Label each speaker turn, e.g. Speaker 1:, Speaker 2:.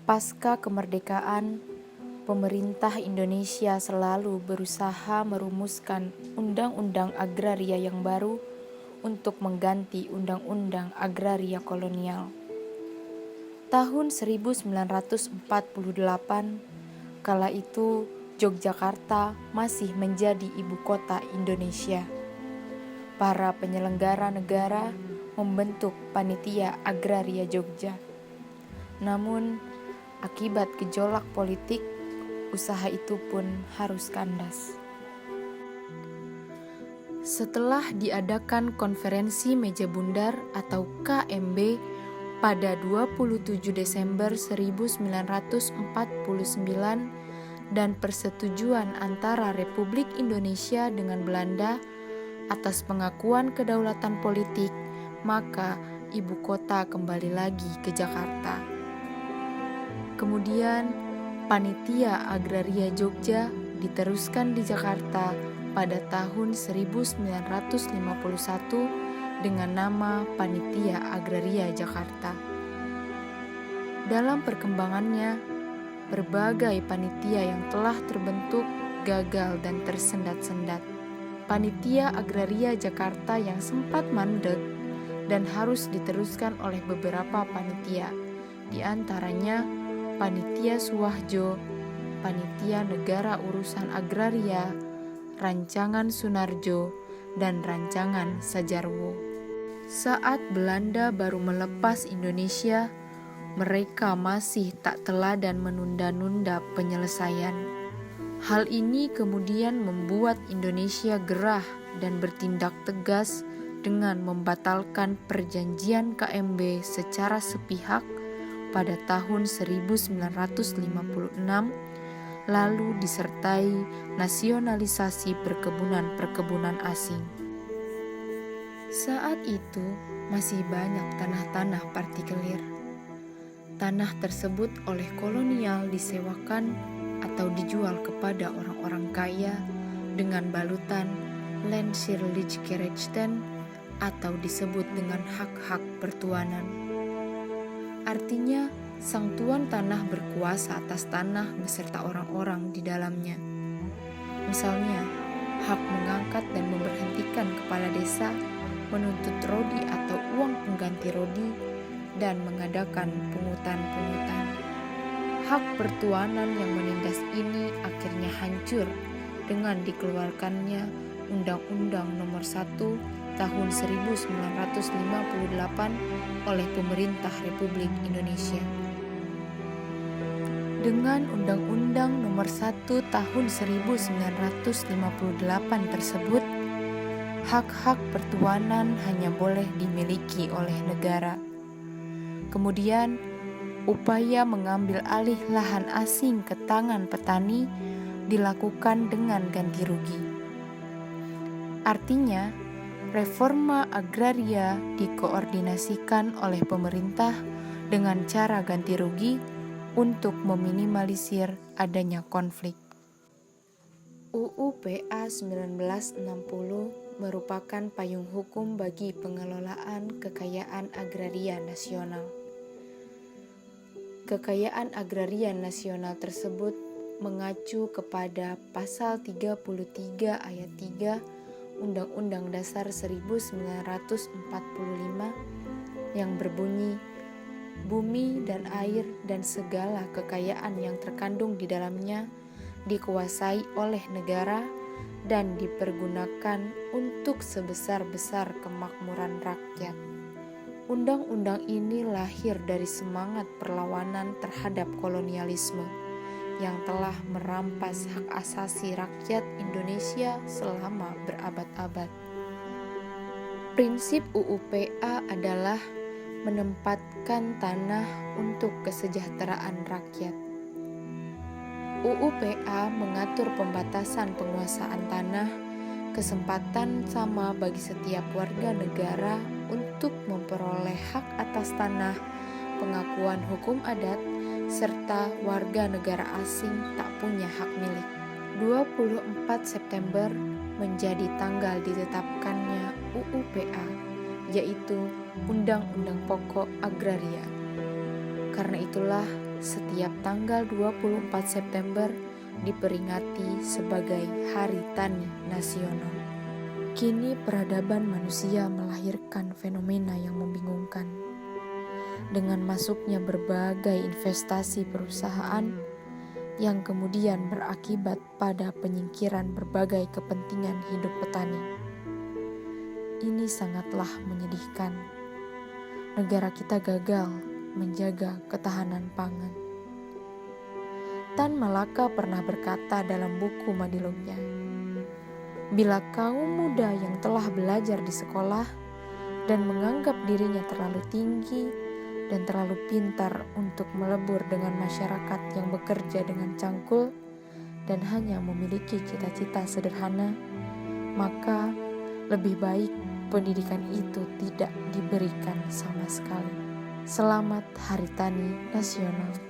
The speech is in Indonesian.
Speaker 1: Pasca kemerdekaan, pemerintah Indonesia selalu berusaha merumuskan undang-undang agraria yang baru untuk mengganti undang-undang agraria kolonial. Tahun 1948, kala itu Yogyakarta masih menjadi ibu kota Indonesia. Para penyelenggara negara membentuk Panitia Agraria Jogja. Namun, akibat gejolak politik, usaha itu pun harus kandas. Setelah diadakan konferensi meja bundar atau KMB pada 27 Desember 1949 dan persetujuan antara Republik Indonesia dengan Belanda atas pengakuan kedaulatan politik, maka ibu kota kembali lagi ke Jakarta. Kemudian, Panitia Agraria Jogja diteruskan di Jakarta pada tahun 1951 dengan nama Panitia Agraria Jakarta. Dalam perkembangannya, berbagai panitia yang telah terbentuk gagal dan tersendat-sendat. Panitia Agraria Jakarta yang sempat mandek dan harus diteruskan oleh beberapa panitia, di antaranya Panitia Suwahjo, Panitia Negara Urusan Agraria, Rancangan Sunarjo, dan Rancangan Sajarwo. Saat Belanda baru melepas Indonesia, mereka masih tak teladan menunda-nunda penyelesaian. Hal ini kemudian membuat Indonesia gerah dan bertindak tegas dengan membatalkan perjanjian KMB secara sepihak pada tahun 1956, lalu disertai nasionalisasi perkebunan-perkebunan asing. Saat itu masih banyak tanah-tanah partikelir. Tanah tersebut oleh kolonial disewakan atau dijual kepada orang-orang kaya dengan balutan Landschilderichkerechten atau disebut dengan hak-hak pertuanan. Artinya, sang tuan tanah berkuasa atas tanah beserta orang-orang di dalamnya. Misalnya, hak mengangkat dan memberhentikan kepala desa, menuntut rodi atau uang pengganti rodi, dan mengadakan pungutan-pungutan. Hak pertuanan yang menindas ini akhirnya hancur dengan dikeluarkannya Undang-Undang Nomor 1 Tahun 1958 oleh Pemerintah Republik Indonesia. Dengan Undang-Undang Nomor 1 Tahun 1958 tersebut, hak-hak pertuanan hanya boleh dimiliki oleh negara. Kemudian, upaya mengambil alih lahan asing ke tangan petani dilakukan dengan ganti rugi. Artinya, reforma agraria dikoordinasikan oleh pemerintah dengan cara ganti rugi untuk meminimalisir adanya konflik. UU PA 1960 merupakan payung hukum bagi pengelolaan kekayaan agraria nasional. Kekayaan agraria nasional tersebut mengacu kepada pasal 33 ayat 3 Undang-Undang Dasar 1945 yang berbunyi, bumi dan air dan segala kekayaan yang terkandung di dalamnya dikuasai oleh negara dan dipergunakan untuk sebesar-besar kemakmuran rakyat. Undang-undang ini lahir dari semangat perlawanan terhadap kolonialisme yang telah merampas hak asasi rakyat Indonesia selama berabad-abad. Prinsip UU PA adalah menempatkan tanah untuk kesejahteraan rakyat. UU PA mengatur pembatasan penguasaan tanah, kesempatan sama bagi setiap warga negara untuk memperoleh hak atas tanah, pengakuan hukum adat, serta warga negara asing tak punya hak milik. 24 September menjadi tanggal ditetapkannya UU PA, yaitu Undang-Undang Pokok Agraria. Karena itulah setiap tanggal 24 September diperingati sebagai Hari Tani Nasional. Kini peradaban manusia melahirkan fenomena yang membingungkan. Dengan masuknya berbagai investasi perusahaan yang kemudian berakibat pada penyingkiran berbagai kepentingan hidup petani. Ini sangatlah menyedihkan. Negara kita gagal menjaga ketahanan pangan. Tan Malaka pernah berkata dalam buku Madilognya, "Bila kaum muda yang telah belajar di sekolah dan menganggap dirinya terlalu tinggi dan terlalu pintar untuk melebur dengan masyarakat yang bekerja dengan cangkul dan hanya memiliki cita-cita sederhana, maka lebih baik pendidikan itu tidak diberikan sama sekali." Selamat Hari Tani Nasional.